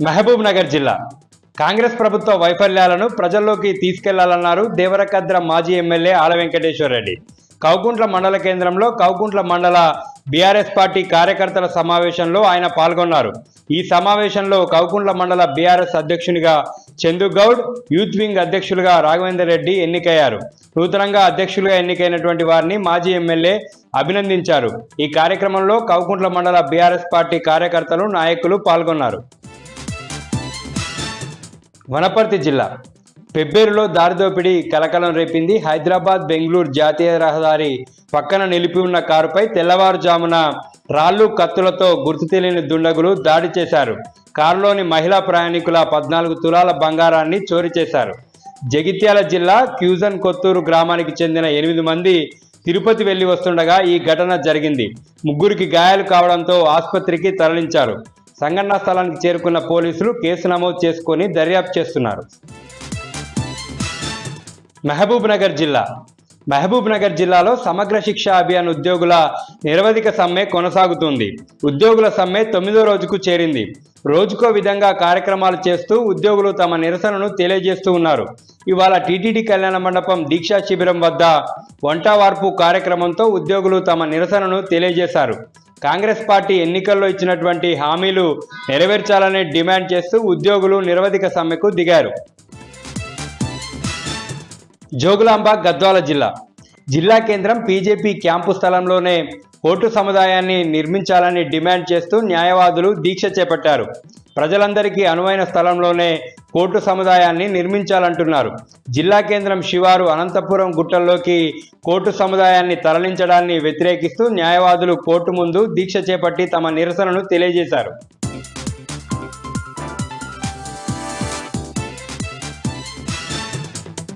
మహబూబ్ నగర్ జిల్లా కాంగ్రెస్ ప్రభుత్వ వైఫల్యాలను ప్రజల్లోకి తీసుకెళ్లాలన్నారు దేవరకద్ర మాజీ ఎమ్మెల్యే ఆల వెంకటేశ్వర రెడ్డి. కౌకుంట్ల మండల కేంద్రంలో కౌకుంట్ల మండల బీఆర్ఎస్ పార్టీ కార్యకర్తల సమావేశంలో ఆయన పాల్గొన్నారు. ఈ సమావేశంలో కౌకుంట్ల మండల బీఆర్ఎస్ అధ్యక్షునిగా చందుగౌడ్, యూత్ వింగ్ అధ్యక్షులుగా రాఘవేందర్ రెడ్డి ఎన్నికయ్యారు. నూతనంగా అధ్యక్షులుగా ఎన్నికైనటువంటి వారిని మాజీ ఎమ్మెల్యే అభినందించారు. ఈ కార్యక్రమంలో కౌకుంట్ల మండల బీఆర్ఎస్ పార్టీ కార్యకర్తలు, నాయకులు పాల్గొన్నారు. వనపర్తి జిల్లా పెబ్బేరులో దారిదోపిడీ కలకలం రేపింది. హైదరాబాద్ బెంగళూరు జాతీయ రహదారి పక్కన నిలిపి ఉన్న కారుపై తెల్లవారుజామున రాళ్లు, కత్తులతో గుర్తు తెలియని దుండగులు దాడి చేశారు. కారులోని మహిళా ప్రయాణికుల 14 తులాల బంగారాన్ని చోరీ చేశారు. జగిత్యాల జిల్లా క్యూజన్ కొత్తూరు గ్రామానికి చెందిన 8 మంది తిరుపతి వెళ్లి వస్తుండగా ఈ ఘటన జరిగింది. 3కి గాయాలు కావడంతో ఆసుపత్రికి తరలించారు. సంఘటనా స్థలానికి చేరుకున్న పోలీసులు కేసు నమోదు చేసుకుని దర్యాప్తు చేస్తున్నారు. మహబూబ్ నగర్ జిల్లాలో సమగ్ర శిక్ష అభియాన్ ఉద్యోగుల నిరవధిక సమ్మె కొనసాగుతుంది. ఉద్యోగుల సమ్మె 9వ రోజుకు చేరింది. రోజుకో విధంగా కార్యక్రమాలు చేస్తూ ఉద్యోగులు తమ నిరసనను తెలియజేస్తూ ఉన్నారు. ఇవాళ టీటీడీ కళ్యాణ మండపం దీక్షా శిబిరం వద్ద వంటవార్పు కార్యక్రమంతో ఉద్యోగులు తమ నిరసనను తెలియజేశారు. కాంగ్రెస్ పార్టీ ఎన్నికల్లో ఇచ్చినటువంటి హామీలు నెరవేర్చాలని డిమాండ్ చేస్తూ ఉద్యోగులు నిరవధిక సమ్మెకు దిగారు. జోగులాంబ గద్వాల జిల్లా కేంద్రం బీజేపీ క్యాంపు స్థలంలోనే కోర్టు సముదాయాన్ని నిర్మించాలని డిమాండ్ చేస్తూ న్యాయవాదులు దీక్ష చేపట్టారు. ప్రజలందరికీ అనువైన స్థలంలోనే కోర్టు సముదాయాన్ని నిర్మించాలంటున్నారు. జిల్లా కేంద్రం శివారు అనంతపురం గుట్టల్లోకి కోర్టు సముదాయాన్ని తరలించడాన్ని వ్యతిరేకిస్తూ న్యాయవాదులు కోర్టు ముందు దీక్ష చేపట్టి తమ నిరసనను తెలియజేశారు.